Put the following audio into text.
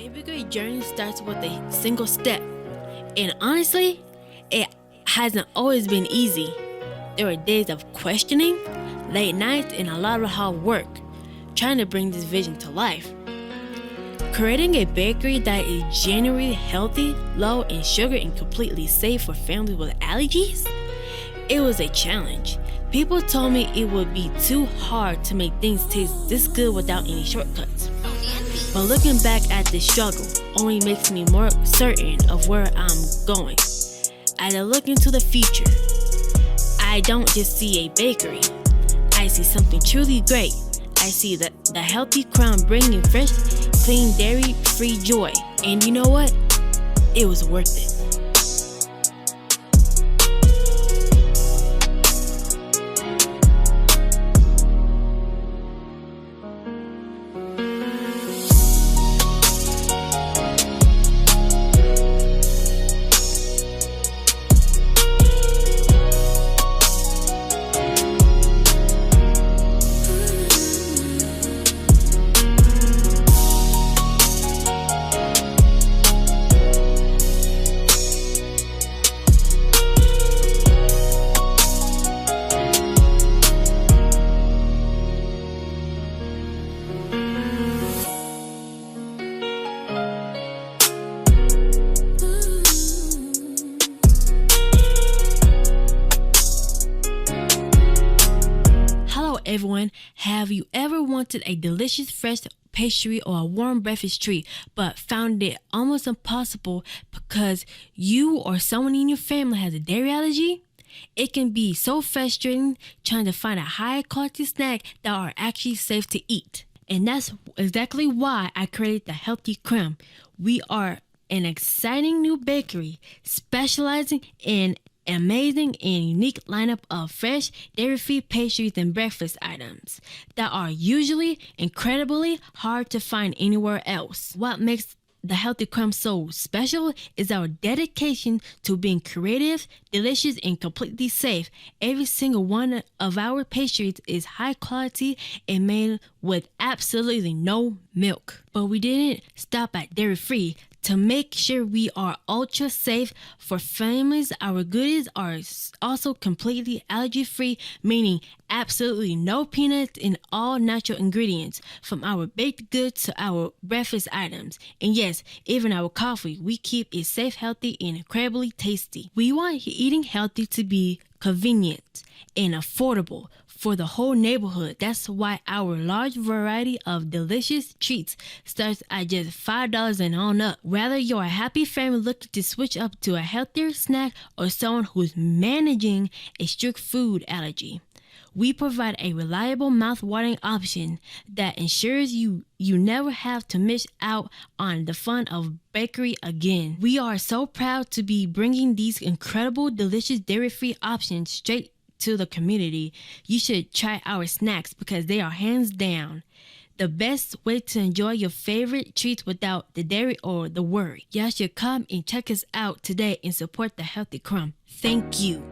Every great journey starts with a single step. And honestly, it hasn't always been easy. There were days of questioning, late nights, and a lot of hard work trying to bring this vision to life. Creating a bakery that is genuinely healthy, low in sugar, and completely safe for families with allergies? It was a challenge. People told me it would be too hard to make things taste this good without any shortcuts. But looking back at the struggle only makes me more certain of where I'm going. As I look into the future, I don't just see a bakery. I see something truly great. I see the Healthy Crumb bringing fresh, clean, dairy-free joy. And you know what? It was worth it. Everyone, have you ever wanted a delicious fresh pastry or a warm breakfast treat but found it almost impossible because you or someone in your family has a dairy allergy? It can be so frustrating trying to find a high quality snack that are actually safe to eat. And that's exactly why I created the Healthy Crumb. We are an exciting new bakery specializing in amazing and unique lineup of fresh, dairy-free pastries and breakfast items that are usually incredibly hard to find anywhere else. What makes the Healthy Crumb so special is our dedication to being creative, delicious, and completely safe. Every single one of our pastries is high quality and made with absolutely no milk. But we didn't stop at dairy-free. To make sure we are ultra safe for families, our goodies are also completely allergy-free, meaning absolutely no peanuts and all natural ingredients, from our baked goods to our breakfast items. And yes, even our coffee, we keep it safe, healthy, and incredibly tasty. We want eating healthy to be convenient and affordable for the whole neighborhood. That's why our large variety of delicious treats starts at just $5 and on up. Whether you're a happy family looking to switch up to a healthier snack or someone who's managing a strict food allergy, we provide a reliable, mouth-watering option that ensures you never have to miss out on the fun of bakery again. We are so proud to be bringing these incredible, delicious dairy-free options straight to the community. You should try our snacks because they are hands down the best way to enjoy your favorite treats without the dairy or the worry. Y'all should come and check us out today and support the Healthy Crumb. Thank you.